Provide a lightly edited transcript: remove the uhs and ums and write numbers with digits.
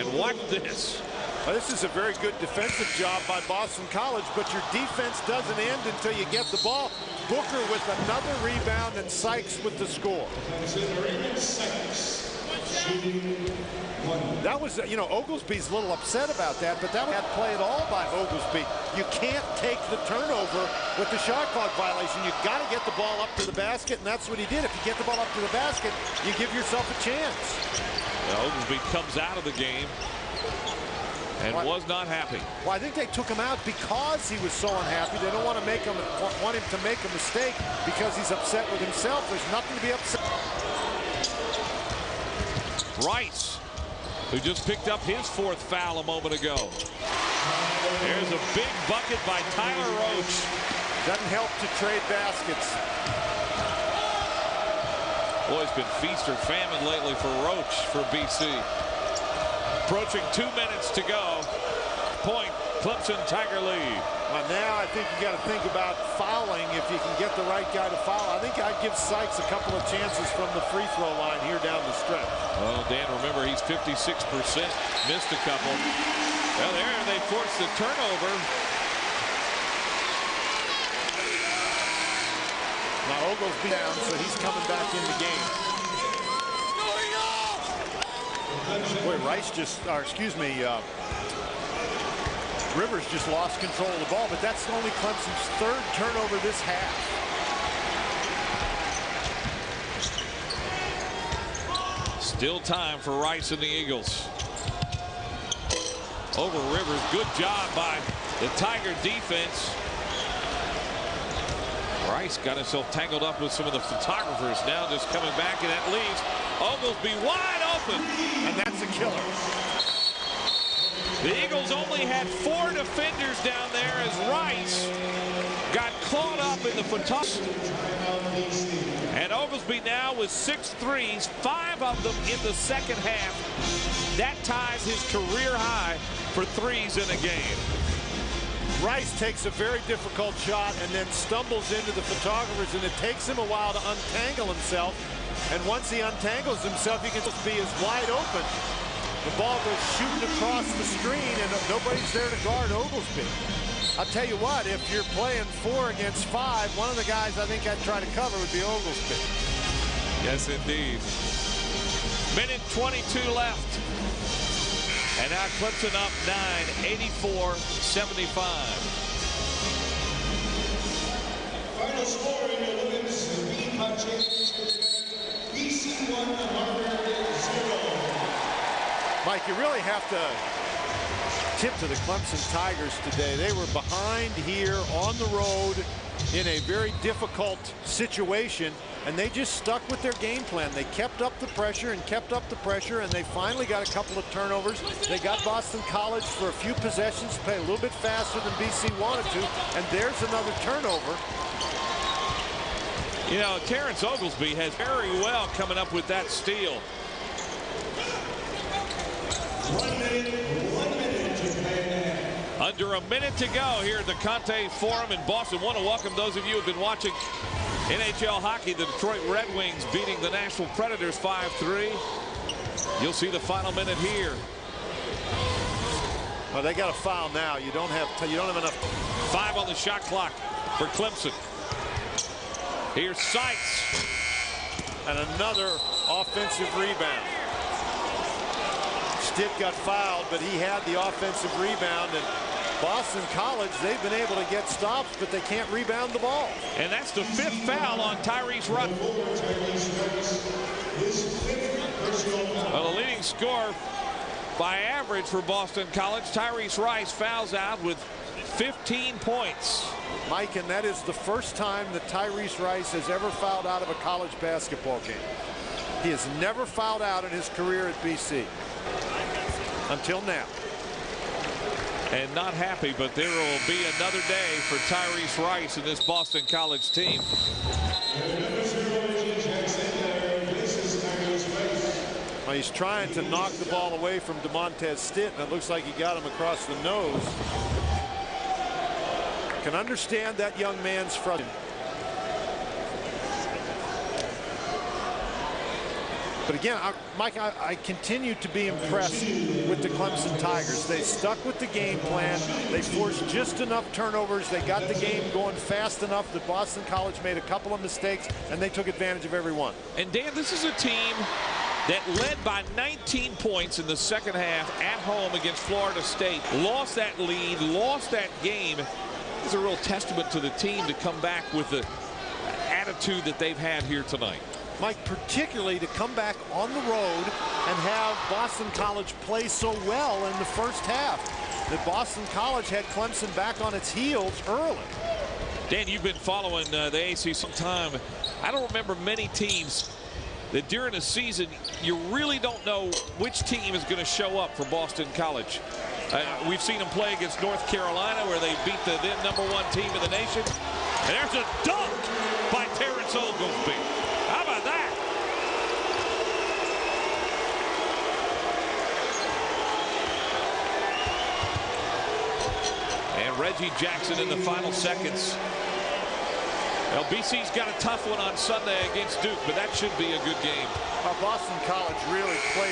And watch this. Well, this is a very good defensive job by Boston College, but your defense doesn't end until you get the ball. Booker with another rebound and Sykes with the score. Raymond Sykes. That was, you know, Oglesby's a little upset about that, but that was not play at all by Oglesby. You can't take the turnover with the shot clock violation. You've got to get the ball up to the basket, and that's what he did. If you get the ball up to the basket, you give yourself a chance. Well, Oglesby comes out of the game and was not happy. Well, I think they took him out because he was so unhappy. They don't want to want him to make a mistake because he's upset with himself. There's nothing to be upset. Rice, who just picked up his 4th foul a moment ago. There's a big bucket by Tyler Roach. Doesn't help to trade baskets. Boy, it's been feast or famine lately for Roach for BC. Approaching 2 minutes to go. Point, Clemson Tiger lead. Well, now I think you got to think about fouling if you can get the right guy to foul. I think I'd give Sykes a couple of chances from the free throw line here down the stretch. Well, Dan, remember he's 56%, missed a couple. Well, there they forced the turnover. Now Oglesby down, so he's coming back in the game. Boy, Rice just, or excuse me, Rivers just lost control of the ball, but that's only Clemson's 3rd turnover this half. Still time for Rice and the Eagles. Over Rivers, good job by the Tiger defense. Rice got himself tangled up with some of the photographers. Now just coming back, and that leaves Oglesby wide open. And that's a killer. The Eagles only had 4 defenders down there as Rice got caught up in the photographers. And Oglesby now with 6 threes, 5 of them in the second half. That ties his career high for threes in a game. Rice takes a very difficult shot and then stumbles into the photographers, and it takes him a while to untangle himself. And once he untangles himself, he can just be as wide open. The ball goes shooting across the screen, and nobody's there to guard Oglesby. I'll tell you what, if you're playing 4 against 5, one of the guys I think I'd try to cover would be Oglesby. Yes, indeed. Minute 22 left. And now Clemson up 9, 84-75. Final score in the women's beanpot championship. BC 1, Harvard 0. Mike, you really have to tip to the Clemson Tigers today. They were behind here on the road in a very difficult situation, and they just stuck with their game plan. They kept up the pressure and kept up the pressure, and they finally got a couple of turnovers. They got Boston College for a few possessions, play a little bit faster than BC wanted to, and there's another turnover. You know, Terrence Oglesby has very well coming up with that steal. 1 minute to play. Under a minute to go here at the Conte Forum in Boston. Want to welcome those of you who have been watching NHL hockey. The Detroit Red Wings beating the Nashville Predators 5-3. You'll see the final minute here. Well, they got a foul now. You don't have enough. 5 on the shot clock for Clemson. Here's Sykes. And another offensive rebound. Stitt got fouled, but he had the offensive rebound. And Boston College, they've been able to get stops, but they can't rebound the ball. And that's the 5th foul on Tyrese Rice. Well, the leading scorer by average for Boston College, Tyrese Rice, fouls out with 15 points. Mike, and that is the first time that Tyrese Rice has ever fouled out of a college basketball game. He has never fouled out in his career at BC. Until now. And not happy, but there will be another day for Tyrese Rice and this Boston College team. Well, he's trying to knock the ball away from DeMontez Stitt, and it looks like he got him across the nose. Can understand that young man's frustration. But again, Mike, I continue to be impressed with the Clemson Tigers. They stuck with the game plan. They forced just enough turnovers. They got the game going fast enough that Boston College made a couple of mistakes, and they took advantage of every one. And Dan, this is a team that led by 19 points in the second half at home against Florida State. Lost that lead, lost that game. It's a real testament to the team to come back with the attitude that they've had here tonight. Mike, particularly to come back on the road and have Boston College play so well in the first half. That Boston College had Clemson back on its heels early. Dan, you've been following the ACC some time. I don't remember many teams that during a season you really don't know which team is going to show up for Boston College. We've seen them play against North Carolina where they beat the then #1 team in the nation. And there's a dunk by Terrence Oglesby. How about that? And Reggie Jackson in the final seconds. Well, BC's got a tough one on Sunday against Duke, but that should be a good game. Boston College really played